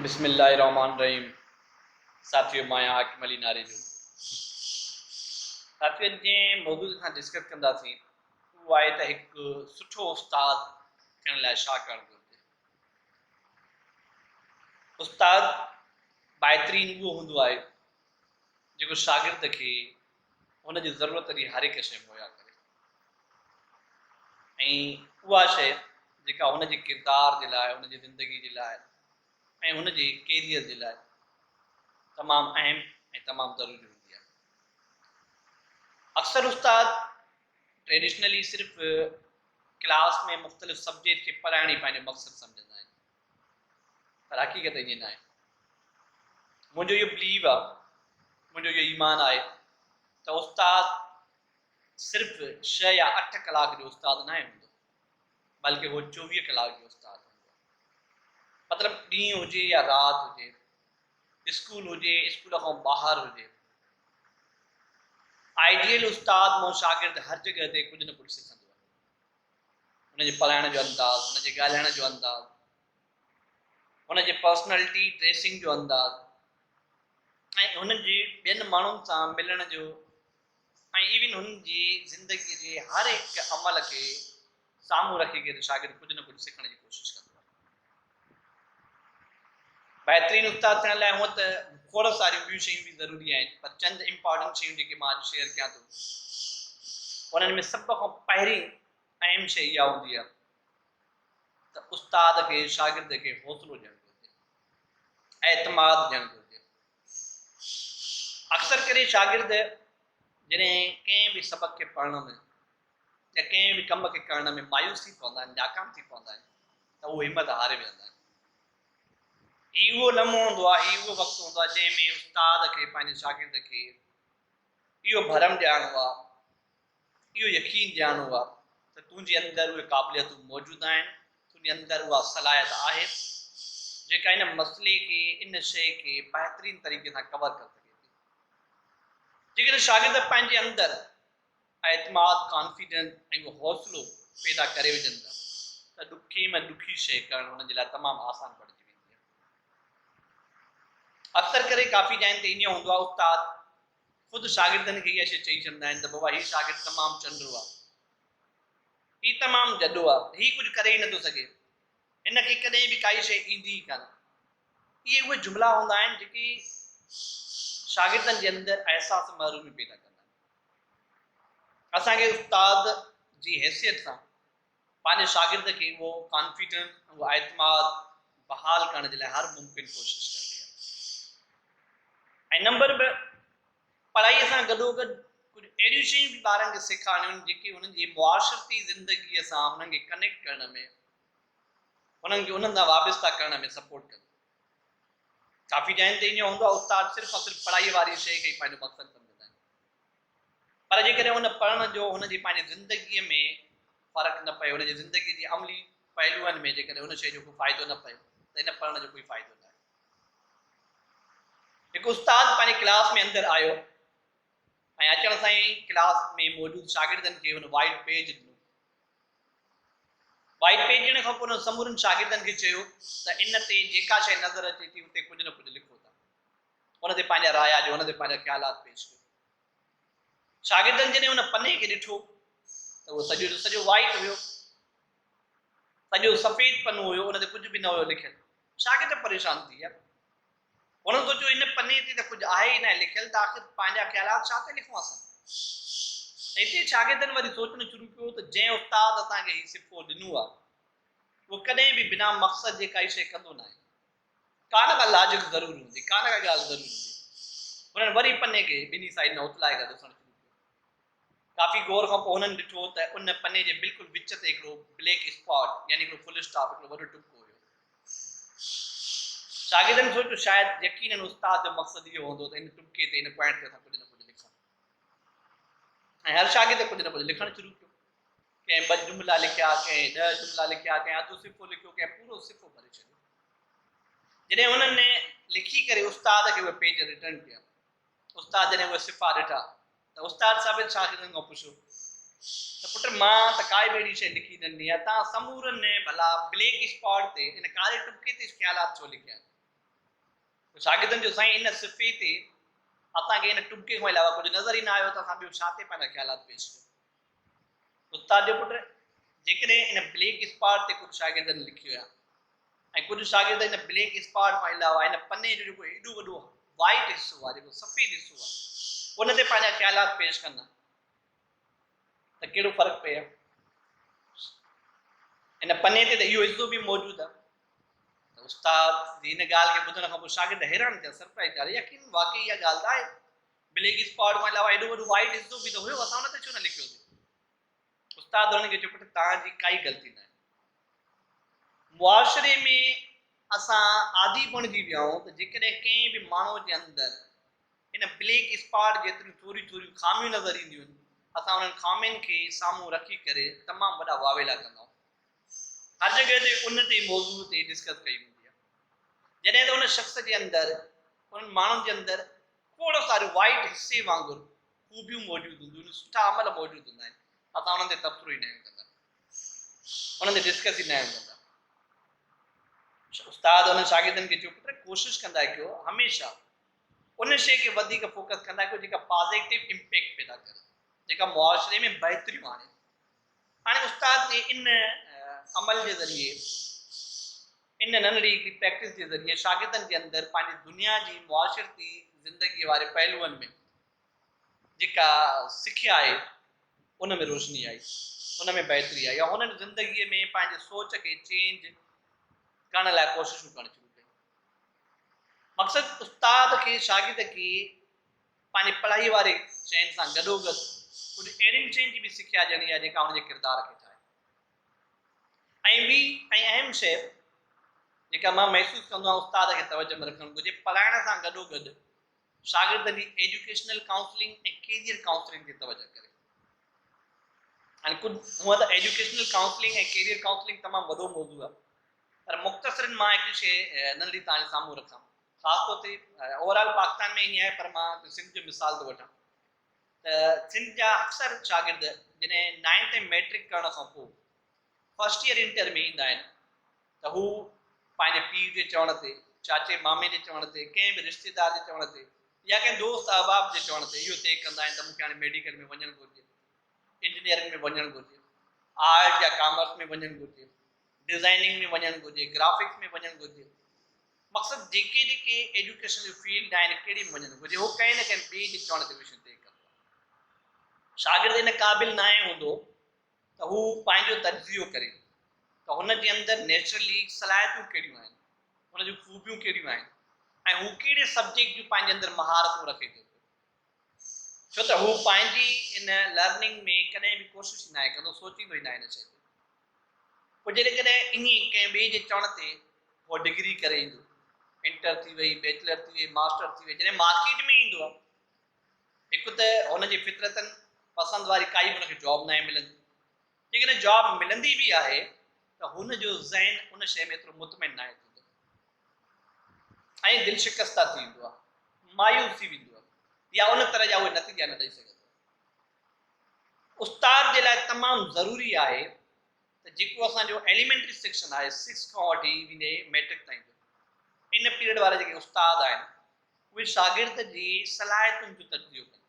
बिस्मिल्लाहिर्रहमानिर्रहीम। साथियों, मां हाकिम अली नारे जो साथियों जे मौजूद खां डिस्कस कंदासीं उहो आहे त हिकु सुठो उस्ताद थियण लाइ छा करणु घुरिजे। उस्ताद बहितरीन उहो हूंदो आहे जेको शागिर्द खे हुनजी ज़रूरत जी हर हिकु शइ मुहैया करे ऐं उहा शइ जेका हुनजे किरदार जे लाइ, हुनजी ज़िंदगी जे लाइ ऐं हुनजे कैरियर जे लाइ तमामु अहम ऐं तमामु ज़रूरी हूंदी आहे। अक्सर उस्ताद ट्रेडिशनली सिर्फ़ क्लास में मुख़्तलिफ़ सब्जेक्ट खे पढ़ाइण ई पंहिंजो मक़सदु सम्झंदा आहिनि, पर हक़ीक़त ईअं न आहे। मुंहिंजो इहो बिलीव आहे, मुंहिंजो इहो ईमान आहे त उस्ताद सिर्फ़ 6 या 8 कलाक जो उस्ताद न हूंदो, बल्कि उहो 24 कलाक जो उस्ताद हूंदो। मतिलबु ॾींहुं हुजे या राति हुजे, स्कूल हुजे, स्कूल खां ॿाहिरि हुजे, आइडियल उस्ताद मों शागिर्द हर जगह ते कुछ न कुछ सिखंदो आहे। हुनजे पढ़ाइण जो अंदाज़, हुनजे ॻाल्हाइण जो अंदाज़, हुनजे पर्सनैलिटी ड्रेसिंग जो अंदाज़ ऐं हुनजे ॿियनि माण्हुनि सां मिलण जो ऐं इवन हुनजी ज़िंदगी जे हर हिकु अमल खे साम्हूं रखी करे शागिर्द कुछ न कुछ सिखण जी कोशिशि कंदो आहे। बहितरीन उस्ताद थियण लाइ हूअं त खोड़ सारियूं ॿियूं शयूं बि ज़रूरी आहिनि, पर चंद इम्पॉर्टेंट शयूं जेके मां अॼु शेयर कयां थो उन्हनि में सभ खां पहिरीं अहम शइ इहा हूंदी आहे त उस्ताद खे शागिर्द खे हौसलो ॾियणु घुरिजे, एतमाद ॾियणु घुरिजे। अक्सर करे शागिर्द जॾहिं कंहिं बि सबक़ खे पढ़ण में या कंहिं बि कम खे करण में मायूस थी पवंदा आहिनि, नाकाम थी पवंदा आहिनि, त उहो हिमत हारे वेहंदा आहिनि। हीउ उहो लम्हो हूंदो आहे, हीउ उहो वक़्तु हूंदो आहे जंहिंमें उस्ताद खे पंहिंजे शागिर्द खे इहो भरम ॾियारणो आहे, इहो यकीन ॾियारणो आहे त तुंहिंजे अंदरि उहे क़ाबिलियतूं मौजूदु आहिनि, तुंहिंजे अंदरि उहा सलाहियत आहे जेका इन मसइले खे, इन शइ खे बहितरीन तरीक़े सां कवर करे सघे थी। जेकॾहिं शागिर्द पंहिंजे अंदरि एतमाद, कॉन्फिडेंस ऐं उहो हौसलो पैदा करे विझनि था त ॾुखी में ॾुखी शइ करणु हुनजे लाइ तमामु आसान पड़जी वेंदी आहे। अक्सर करे काफ़ी जाइनि ते ईअं हूंदो आहे, उस्ताद ख़ुदि शागिर्दनि खे इहा शइ चई छॾींदा आहिनि त बाबा हीउ शागिर्द तमामु चंडो आहे, हीउ तमामु जॾो आहे, हीउ कुझु करे ई नथो सघे, हिनखे कॾहिं बि काई शइ ईंदी ई कान। इहे उहे जुमिला हूंदा आहिनि जेके शागिर्दनि जे अंदरि अहसास महरूमी पैदा कंदा आहिनि। असांखे उस्ताद जी हैसियत सां पंहिंजे शागिर्द खे उहो कॉन्फिडेंस, उहो एतमाद बहाल करण जे लाइ हर मुमकिन कोशिशि करणी आहे। ऐं नंबर ॿ, पढ़ाईअ सां गॾोगॾु कुझु अहिड़ियूं शयूं बि ॿारनि खे सेखारणियूं जेके हुननि जी मुआशरती ज़िंदगीअ सां हुननि खे कनेक्ट करण में, हुननि खे उन्हनि सां वाबस्ता करण में सपोर्ट कंदो। काफ़ी जाइनि ते ईअं हूंदो आहे, उस्ताद सिर्फ़ु और सिर्फ़ु पढ़ाई वारी शइ खे ई पंहिंजो मक़सदु सम्झंदा आहिनि, पर जेकॾहिं हुन पढ़ण जो हुनजी पंहिंजी ज़िंदगीअ में फ़र्क़ु न पए, हुनजी ज़िंदगी जी अमली पहलुअनि में जेकॾहिं हुन शइ जो को फ़ाइदो न पए त इन पढ़ण जो कोई फ़ाइदो न आहे। हिकु उस्ताद पंहिंजी क्लास में अंदरि आयो ऐं अचण सां ई क्लास में मौजूदु शागिर्दनि खे हुन वाइट पेज ॾिनो। वाइट पेज ॾियण खां पोइ हुन समूरनि शागिर्दनि खे चयो त इन ते जेका शइ नज़र अचे थी उते कुझु न कुझु लिखो था, हुन ते पंहिंजा राय ॾियो, हुन ते पंहिंजा ख़्यालात पेश कयो। शागिर्दनि जॾहिं हुन पने खे ॾिठो त उहो सॼो वाइट हुयो, सॼो सफ़ेद पनो हुयो, हुन ते कुझु बि न हुयो लिखियलु। शागिर्द परेशान थी विया, हुननि सोचियो इन पने ते त कुझु आहे ई न लिखियलु, त आख़िर पंहिंजा ख़्यालात छा ते लिखूं असां। हिते शागिर्दनि वरी सोचणु शुरू कयो त जंहिं उस्ताद असांखे हीउ सिफ़ो ॾिनो आहे उहो कॾहिं बि बिना मक़सद जे काई शइ कंदो न आहे, कान का लॉजिक ज़रूरी हूंदी, कान का ॻाल्हि ज़रूरी हूंदी। हुननि वरी पने खे ॿिन्ही साइड न उतलाए करे ॾिसणु शुरू कयो। काफ़ी गौर खां पोइ हुननि ॾिठो त उन पने जे बिल्कुलु विच ते हिकिड़ो ब्लैक स्पॉट यानी हिकिड़ो फुल स्टॉप, हिकिड़ो वॾो टुको हुयो। शागिर्दनि सोचियो शायदि यकीनन उस्ताद जो मक़सदु इहो हूंदो त इन टुके ते, इन पॉइंट ते असां कुझु न कुझु लिखूं। ऐं हर शागिर्द कुझु न कुझु लिखणु शुरू कयो। कंहिं 2 जुमिला लिखिया, कंहिं 10 जुमिला लिखिया, कंहिं अधु सिफ़ो लिखियो, कंहिं पूरो सिफ़ो भरे छॾियो। जॾहिं हुननि लिखी करे उस्ताद खे उहे पेज रिटर्न कया, उस्ताद जॾहिं उहे सिफ़ा ॾिठा त उस्ताद साहिब शागिर्दनि खां पुछियो त पुट मां त काई बि अहिड़ी शइ लिखी ॾिनी आहे, तव्हां समूरनि भला ब्लैक स्पॉट ते इन कारे टुके ते ख़्यालात छो लिखिया आहिनि। शागिर्दनि जो साईं इन सिफ़े ते असांखे इन टुबके खां अलावा कुझु नज़र ई न आयो त असां ॿियो छा ते पंहिंजा ख़्यालात पेश कयूं। उस्ताद जो पुटु जेकॾहिं इन ब्लैक स्पॉट ते कुझु शागिर्दनि लिखियो आहे ऐं कुझु शागिर्द इन ब्लैक स्पॉट खां अलावा इन पने जो जेको एॾो वॾो वाइट हिसो आहे, जेको सफ़ेद हिसो आहे, उन ते पंहिंजा ख़्यालात पेश कंदा त कहिड़ो फ़र्क़ु पए। इन पने ते त इहो हिसो बि मौजूदु आहे। त उस्ताद जी इन ॻाल्हि खे ॿुधण खां पोइ शागिर्द हैरान थिया, सरप्राइज़ थिया, यकीन वाकई इहा ॻाल्हि त आहे, ब्लैक स्पॉट खां अलावा एॾो वॾो वाइट हिसो बि त हुयो, असां उन ते छो न लिखियोसीं। उस्ताद हुननि खे चयो पुटु तव्हांजी काई ग़लती न आहे। मुआशरे में असां आदी बणिजी विया आहियूं त जेकॾहिं कंहिं बि माण्हू जे अंदरि इन ब्लैक स्पॉट जेतिरियूं थोरियूं थोरियूं खामियूं नज़र ईंदियूं आहिनि, असां उन्हनि खामियुनि खे साम्हूं रखी करे तमामु वॾा वावेला कंदा आहियूं। हर जॻह ते उन ते मौज़ू ते डिस्कस कई वेंदी आहे। जॾहिं त उन शख़्स जे अंदरि, उन्हनि माण्हुनि जे अंदरि खोड़ सारियूं वाइट हिसे वांगुरु ख़ूबियूं मौजूदु हूंदियूं आहिनि, सुठा अमल मौजूदु हूंदा आहिनि, असां उन्हनि ते तबसरो ई न आहियूं कंदा, उन्हनि ते डिस्कस ई न आहियूं कंदा। उस्ताद उन शागिर्दनि खे चयो पुटु कोशिशि कंदा कयो, हमेशह उन शइ खे वधीक फोकस कंदा कयो जेका पॉज़िटिव इम्पैक्ट पैदा करे, जेका मुआशरे में बहितरियूं आणे। हाणे उस्ताद जे इन अमल जे ज़रिए, इन नंढड़ी हिकिड़ी प्रैक्टिस जे ज़रिए शागिर्दनि जे अंदरि पंहिंजी दुनिया जी मुआशरती ज़िंदगी वारे पहलुअनि में जेका सिखिया आहे उन में रोशनी आई, उन में बहितरी आई, या हुननि ज़िंदगीअ में पंहिंजे सोच खे चेंज करण लाइ कोशिशूं करणु शुरू कयूं। मक़सदु उस्ताद खे शागिर्द खे पंहिंजी पढ़ाई वारे शयुनि सां गॾोगॾु कुझु अहिड़ियुनि शयुनि जी बि सिखिया ॾियणी आहे जेका हुनजे किरदार खे ठाहे। ऐं ॿी ऐं अहम शइ जेका मां महसूसु कंदो आहियां उस्ताद खे तवजो में रखणु घुरिजे, पढ़ाइण सां गॾोगॾु शागिर्दनि जी एजुकेशनल काउंसलिंग ऐं कैरियर काउंसलिंग ते तवजो करे। हाणे कुझु हूअं त एजुकेशनल काउंसलिंग ऐं कैरियर काउंसलिंग तमामु वॾो मौज़ू आहे, पर मुख़्तसरनि मां हिकु शइ नंढड़ी तव्हांजे साम्हूं रखां, ख़ासि तौर ते ओवरऑल पाकिस्तान में ईअं आहे, पर मां सिंध जो मिसाल थो वठां त सिंध जा अक्सर शागिर्द जॾहिं 9th ऐं मैट्रिक करण खां पोइ फर्स्ट ईयर इंटर में ईंदा आहिनि त हू पंहिंजे पीउ जे चवण ते, चाचे मामे जे चवण ते, कंहिं बि रिश्तेदार जे चवण ते, या कंहिं दोस्त अहबाब जे चवण ते इहो तय कंदा आहिनि त मूंखे हाणे मेडिकल में वञणु घुरिजे, इंजीनियरिंग में वञणु घुरिजे, आर्ट या कॉमर्स में वञणु घुरिजे, डिज़ाइनिंग में वञणु घुरिजे, ग्राफिक्स में वञणु घुरिजे। मक़सदु जेके जेके एजुकेशन जो फील्ड आहिनि कहिड़ी में वञणु घुरिजे, उहो कंहिं न कंहिं ॿिए जे चवण ते विषय तय कंदो। शागिर्द इन क़ाबिल न आहे हूंदो त हू पंहिंजो तजियो करे त हुन जे अंदरि नेचुरली सलाहियतूं कहिड़ियूं आहिनि, हुन जूं ख़ूबियूं कहिड़ियूं आहिनि, ऐं हू कहिड़े सब्जेक्ट जूं पंहिंजे अंदरि महारतूं रखे थो, छो त हू पंहिंजी इन लर्निंग में कॾहिं बि कोशिशि न आहे कंदो, सोचींदो ई न आहे इन शइ ते। पोइ जॾहिं ईअं कंहिं ॿिए जे चवण ते उहो डिग्री करे ईंदो, इंटर थी वई, बैचलर थी वई, मास्टर थी वई, जॾहिं मार्केट में ईंदो आहे, हिकु त हुनजी फितरतनि पसंदि वारी काई हुनखे जॉब न आहे मिलंदी, जेकॾहिं जॉब मिलंदी बि आहे त हुनजो ज़हन उन शइ में एतिरो मुतमिन न आहे थींदो, ऐं दिलि शिकस्ता थी वेंदो आहे, मायूस थी वेंदो आहे, या उन तरह जा उहे नतीजा न ॾेई सघंदो। उस्ताद जे लाइ तमामु ज़रूरी आहे त जेको असांजो एलिमेंट्री सेक्शन आहे 6 खां वठी वेंदे मैट्रिक ताईं, इन पीरियड वारा जेके उस्ताद आहिनि उहे शागिर्द जी सलाहियतुनि जो तजियो कनि,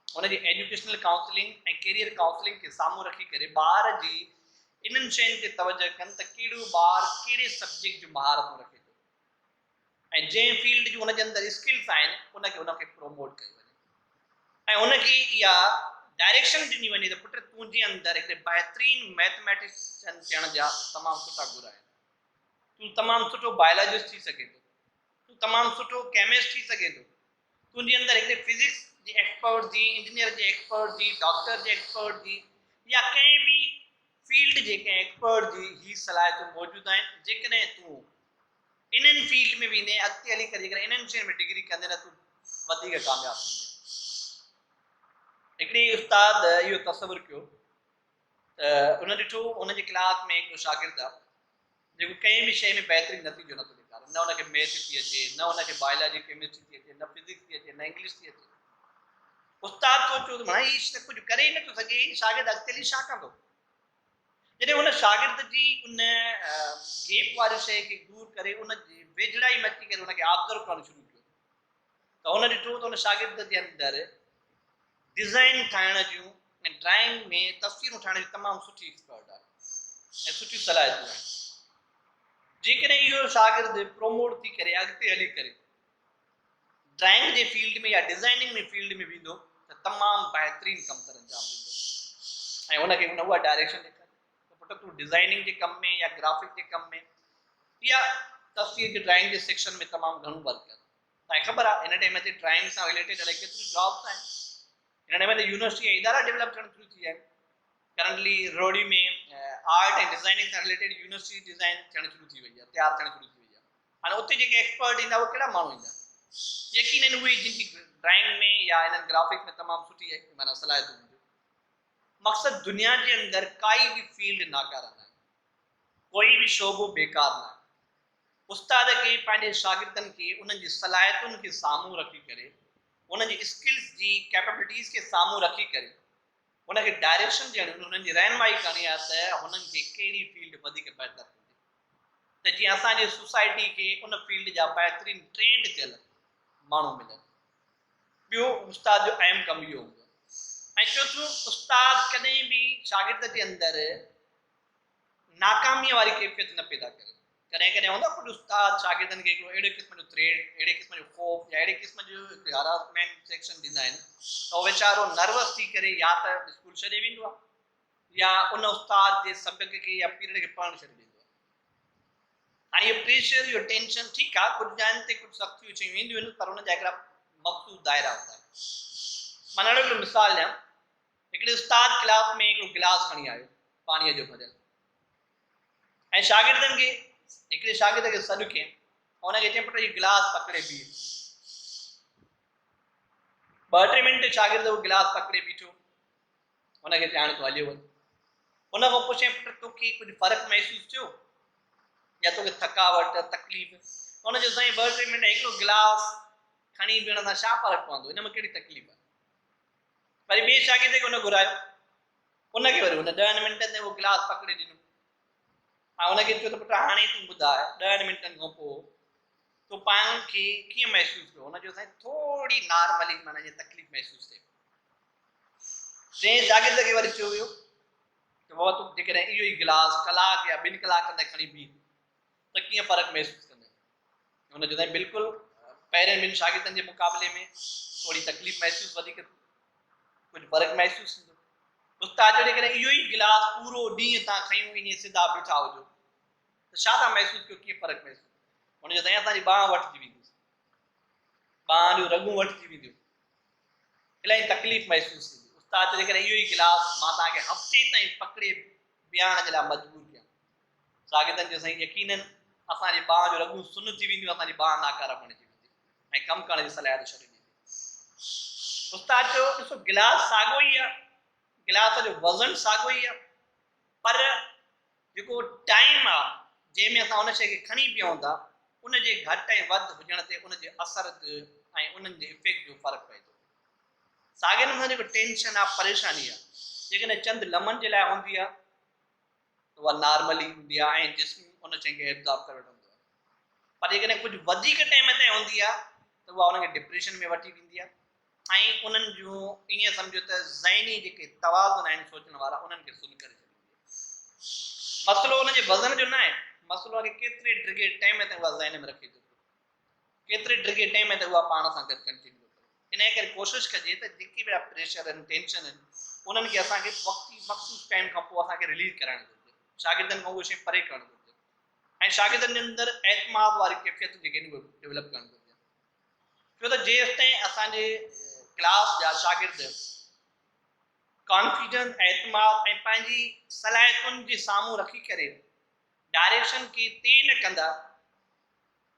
हुनजी एजुकेशनल काउंसलिंग ऐं कैरियर काउंसलिंग खे साम्हूं रखी करे ॿार जी इन्हनि शयुनि ते तवजो कनि त कहिड़ो ॿार कहिड़े सब्जेक्ट जूं महारतूं रखे थो, ऐं जंहिं फील्ड जूं हुनजे अंदरि स्किल्स आहिनि उनखे प्रोमोट कयो वञे, ऐं हुनखे इहा डायरेक्शन ॾिनी वञे त पुटु तुंहिंजे अंदरि हिकिड़े बहितरीन मैथमेटिशियन थियण जा तमामु सुठा गुण आहिनि, तूं तमामु सुठो बायोलॉजिस्ट थी सघे थो, तूं तमामु सुठो केमिस्ट थी सघे थो, तुंहिंजे अंदरि हिकिड़े फिजिक्स जी एक्सपर्ट जी, इंजीनियर जे एक्सपर्ट जी, डॉक्टर जे एक्सपर्ट जी, या कंहिं बि फील्ड जे कंहिं एक्सपर्ट जी ही सलाहियतूं मौजूदु आहिनि। जेकॾहिं तूं इन्हनि फील्ड में वेंदे अॻिते हली करे जेकॾहिं इन्हनि शयुनि में डिग्री कंदे न तूं वधीक कामयाबु थींदे। हिकिड़ी उस्ताद इहो तसवुरु कयो त उन ॾिठो हुनजे क्लास में हिकिड़ो शागिर्द आहे जेको कंहिं बि शइ में बहितरीन नतीजो नथो ॾेखारे, न हुनखे मैथ थी अचे, न हुनखे बायोलॉजी केमिस्ट्री थी अचे, न फिजिक्स थी अचे, न इंग्लिश थी अचे। उस्ताद सोचियो त भाई त कुझु करे ई नथो सघे, शागिर्द अॻिते हली छा कंदो। जॾहिं हुन शागिर्द जी उन गेप वारी शइ खे दूरि करे उन जे वेझड़ाई मची करे उनखे ऑब्जर्व करणु शुरू कयो त हुन ॾिठो त हुन शागिर्द जे अंदरि डिज़ाइन ठाहिण जूं ऐं ड्राइंग में तस्वीरूं ठाहिण जी तमामु सुठी एक्सपर्ट आहे ऐं सुठियूं सलाहियतूं आहिनि। जेकॾहिं इहो शागिर्द प्रोमोट थी करे अॻिते हली करे ड्राइंग जे फील्ड में या डिज़ाइनिंग में फील्ड में वेंदो त तमामु बहितरीनु कमु करे अंजाम ॾींदो ऐं हुनखे हुन उहा डायरेक्शन ॾेखारी त पुट तूं डिज़ाइनिंग जे कम में या ग्राफिक जे कम में या तस्वीर जे ड्राइंग जे सेक्शन में तमामु घणो वर्क कर। तव्हांखे ख़बर आहे हिन टाइम ते ड्राइंग सां रिलेटेड अलाए केतिरियूं जॉब्स आहिनि। हिन टाइम ते यूनिवर्सिटी जा इदारा डेवलप थियण शुरू थी विया आहिनि। करंटली रोडी में आर्ट ऐं डिज़ाइनिंग सां रिलेटेड यूनिवर्सिटी डिज़ाइन थियण शुरू थी वई आहे, तयारु थियण शुरू थी वई आहे। हाणे उते जेके एक्सपर्ट ईंदा उहे कहिड़ा माण्हू ईंदा? यकीनन उहे जिनकी ड्राइंग में या इन्हनि ग्राफिक में तमामु सुठी माना सलाहियतूं हूंदियूं। मक़सदु दुनिया जे अंदरि काई बि फील्ड नाकारा न आहे, कोई बि शोबो बेकार न आहे। उस्ताद खे पंहिंजे शागिर्दनि खे उन्हनि जी सलाहियतुनि खे साम्हूं रखी करे उन्हनि जी स्किल्स जी कैपेबिलिटीज़ खे साम्हूं रखी करे उनखे डायरेक्शन ॾियणी, उन्हनि जी रहनुमाई करणी आहे त हुननि खे कहिड़ी फील्ड वधीक बहितर थींदी त जीअं असांजे सोसाइटी खे उन फील्ड जा बहितरीनु ट्रेंड थियल माण्हू मिलनि। ॿियो उस्ताद जो अहम कमु इहो हूंदो आहे। ऐं चोथों, उस्ताद कॾहिं बि शागिर्द जे अंदरि नाकामीअ वारी कैफ़ियत न पैदा करे। कॾहिं कॾहिं हूंदो आहे कुझु उस्ताद शागिर्दनि खे हिकिड़ो अहिड़े क़िस्म जो थ्रेड, अहिड़े क़िस्म जो ख़ौफ़ या अहिड़े क़िस्म जो हरासमेंट सेक्शन ॾींदा आहिनि त उहो वीचारो नर्वस थी करे या त स्कूल छॾे वेंदो आहे या उन उस्ताद जे सबक़ खे या पीरियड खे पढ़णु छॾे वेंदो आहे। हाणे इहो प्रेशर, इहो टेंशन ठीकु आहे, कुझु ॼाइनि ते कुझु सख़्तियूं शयूं ईंदियूं आहिनि पर हुन जा हिकिड़ा मख़सूस दायरा हूंदा आहिनि। मां हिकिड़ो मिसाल ॾियां। हिकिड़े उस्ताद क्लास में हिकिड़ो गिलास खणी आयो पाणीअ जो भरियल ऐं शागिर्दनि खे हिकिड़े शागिर्द खे सॾु कयईं, हुनखे चई पुट इहो गिलास पकड़े बीह। 2-3 मिंट शागिर्द उहो गिलास पकड़े बीठो, हुनखे ॼाण तो हलियो वञे। हुन खां पुछे पुट तोखे कुझु फ़र्क़ु महसूसु थियो या तोखे थकावट तकलीफ़? हुन चयो साईं 2-3 मिंट हिकिड़ो गिलास खणी बीहण सां छा फ़र्क़ु पवंदो, हिन में कहिड़ी तकलीफ़ आहे? वरी ॿिए शागिर्द खे हुन घुरायो, हुनखे वरी हुन 10 मिंटनि ते उहो गिलास पकड़े ॾिनो। ऐं हुनखे चयो त पुट हाणे तूं ॿुधाए 10 मिंटनि खां पोइ तो पाण खे कीअं महसूसु कयो? हुन चयो साईं थोरी नॉर्मली माना जीअं तकलीफ़ महसूसु थिए। टे शागिर्द खे वरी चयो वियो त बाबा तूं जेकॾहिं इहो ई गिलास कलाक या 2 कलाकनि ताईं खणी बीह त कीअं फ़र्क़ु महसूसु कंदे? हुन चयो साईं बिल्कुलु पहिरें 2 शागिर्दनि जे मुक़ाबले में थोरी तकलीफ़ महसूसु वधीक थी, कुझु फ़र्क़ु महसूसु थींदो। उस्ताद जो जेकॾहिं इहो ई गिलास पूरो ॾींहुं तव्हां खयूं ईअं सिधा बीठा हुजो त छा था महसूसु कयो, कीअं फ़र्क़ु महसूसु? हुनजो साईं असांजी बांह वठिजी वेंदी, बांह जूं रगूं वठिजी वेंदियूं, इलाही तकलीफ़ महसूसु थींदी। उस्ताद जो जेकॾहिं इहो ई गिलास मां तव्हांखे हफ़्ते ताईं पकड़े बीहारण जे लाइ मजबूर कयां, शागिर्दनि जो साईं यकीनन असांजी बांह जूं रगूं सुन थी वेंदियूं, असांजी बांह नाकारा बणिजी वेंदी ऐं कमु करण जी सलाहियत छॾे ॾींदी। उस्ताद जो ॾिसो गिलास साॻियो ई आहे, गिलास जो वज़न साॻियो ई आहे, पर जेको टाइम आहे जंहिंमें असां उन शइ खे खणी पियूं था उन जे घटि ऐं वधि हुजण ते उन जे असर ऐं उन्हनि जे इफेक्ट जो फ़र्क़ु पए थो। साॻिए नमूने जेको टेंशन आहे, परेशानी आहे, जेकॾहिं चंद लम्हनि जे लाइ हूंदी आहे त उहा नॉर्मली हूंदी आहे ऐं जिस्म उन शइ खे एब्ज़ॉर्ब करे वठंदो आहे। पर जेकॾहिं कुझु वधीक टाइम ताईं हूंदी आहे त उहा उनखे डिप्रेशन में वठी वेंदी आहे ऐं उन्हनि जूं ईअं सम्झो त ज़हनी जेके तवाज़ुन आहिनि सोचण वारा उन्हनि खे सुन करे छॾींदी आहे। मसइलो उनजे वज़न जो न आहे, मसइलो आहे कि केतिरे डिघे टाइम ताईं उहा ज़हन में रखे थो, केतिरे डिघे टाइम ते उहा पाण सां गॾु कंटिन्यू करे। इन करे कोशिशि कजे त जेके बि प्रेशर आहिनि, टेंशन आहिनि, उन्हनि खे असांखे वक़्ती मख़सूस टाइम खां पोइ असांखे रिलीज़ कराइणु घुरिजे, शागिर्दनि खां उहे शइ परे करणु घुरिजे ऐं शागिर्दनि जे अंदरि एतमाद वारी कैफ़ियत जेके आहिनि उहे डेवलप करणु घुरिजे। छो त जेसि ताईं असांजे क्लास जा शागिर्द कॉन्फिडेंस, एतमाद ऐं पंहिंजी सलाहियतुनि जे साम्हूं रखी करे डायरेक्शन खे तय न कंदा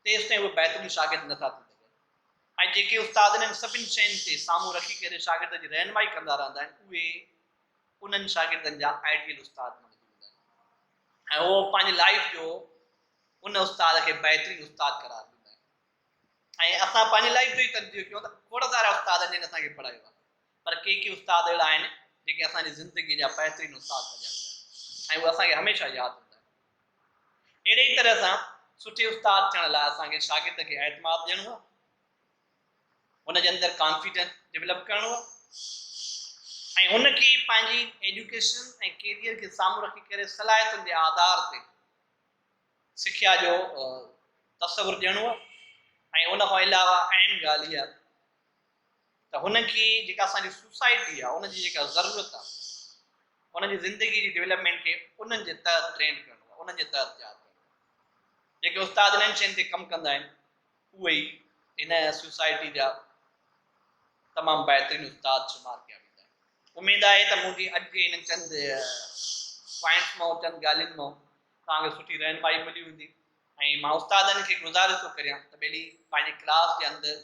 तेसि ताईं उहे बहितरीनु शागिर्द नथा थी सघनि। ऐं जेके उस्ताद आहिनि सभिनी शयुनि ते साम्हूं रखी करे शागिर्द जी रहनुमाई कंदा रहंदा आहिनि उहे उन्हनि शागिर्दनि जा आइडियल उस्ताद बणिजी वेंदा आहिनि ऐं उहो पंहिंजी लाइफ जो उन उस्ताद खे बहितरीनु उस्ताद करार ॾींदा आहिनि। ऐं असां पंहिंजी लाइफ जो ई तर्जुमो कयूं त खोड़ सारा उस्ताद आहिनि जिन असांखे पढ़ायो आहे, पर के उस्ताद अहिड़ा आहिनि जेके असांजी ज़िंदगी जा बहितरीनु उस्ताद सॼा हूंदा आहिनि ऐं उहे असांखे हमेशह यादि हूंदा आहिनि। अहिड़े ई तरह सां सुठे उस्ताद थियण लाइ असांखे शागिर्द खे एतमाद ॾियणो आहे, हुनजे अंदरि कॉन्फिडेंस डेवलप करिणो आहे ऐं हुनखे पंहिंजी एजुकेशन ऐं कैरियर खे साम्हूं रखी करे सलाहियतुनि जे आधार ते सिख्या जो तसवुरु ॾियणो आहे। ऐं उन खां अलावा अहम ॻाल्हि इहा त हुनखे जेका असांजी सोसाइटी आहे उनजी जेका ज़रूरत आहे उनजी ज़िंदगी जी डेवलपमेंट खे उन्हनि जे तहत ट्रेन करिणो आहे, उन्हनि जे तहत तयारु करिणो आहे। जेके उस्ताद इन्हनि शयुनि ते कमु कंदा आहिनि उहे ई इन सोसाइटी जा तमामु बहितरीनु उस्ताद शुमार कया वेंदा आहिनि। उमेद आहे त मुंहिंजी अॼु जे इन चंद पॉइंट्स मां चंद ॻाल्हियुनि मां तव्हांखे सुठी रहनुमाई मिली हूंदी ऐं मां उस्तादनि खे गुज़ारिश थो करियां त ॿेली पंहिंजे क्लास जे अंदरि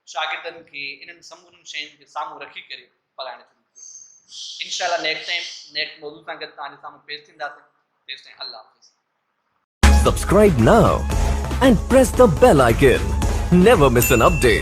शागिर्दनि खे इन्हनि समूरनि शयुनि खे साम्हूं रखी करे पढ़ाइणु शुरू कयो। इंशाअल्लाह नेक्स्ट टाइम नेक्स्ट मौज़ू सां गॾु तव्हांजे साम्हूं पेश थींदासीं। तेसिताईं अल्लाह हाफ़िज़। Subscribe now and press the bell icon. Never miss an update.